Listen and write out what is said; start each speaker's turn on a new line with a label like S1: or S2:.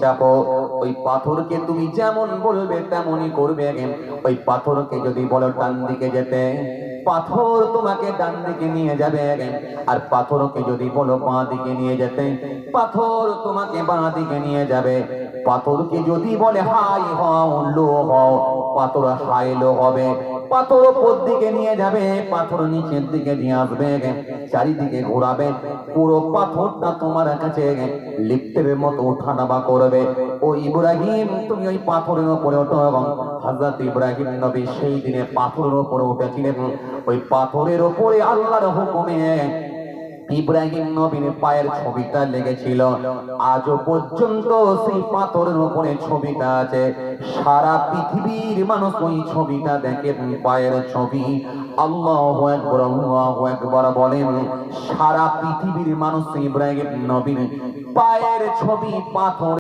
S1: চাপো, ওই পাথরকে তুমি যেমন বলবে তেমনই করবে। ওই পাথরকে যদি বলো ডান দিকে যেতে, পাথর তোমাকে ডান দিকে নিয়ে যাবে। আর পাথরকে যদি বলো বাঁ দিকে নিয়ে যেতে, পাথর তোমাকে বাঁ দিকে নিয়ে যাবে। পাথরকে যদি বলে হাই হও লো হও, পাথর হাই লো হবে। পাথর উপর দিকে নিয়ে যাবে, পাথর নিচের দিকে নিয়ে আসবে, চারিদিকে ঘোরাবে। পুরো পাথরটা তোমার কাছে লিফটের মতো ওঠানামা করবে। ও ইব্রাহিম, তুমি ওই পাথরের উপরে ওঠো। এবং হযরত ইব্রাহিম নবী সেই দিনে পাথরের উপরে উঠেছিলেন। ওই পাথরের উপরে আল্লাহর হুকুমে ইব্রাহিম নবীর পায়ের ছবিটা লেগেছিল। আজও পর্যন্ত সেই পাথরের উপরে ছবিটা আছে। সারা পৃথিবীর মানুষ ওই ছবিটা দেখে, পায়ের ছবি। আল্লাহু আকবার, আল্লাহু আকবার বলেন। সারা পৃথিবীর মানুষ ইব্রাহিম নবীর পায়ের ছবি পাথর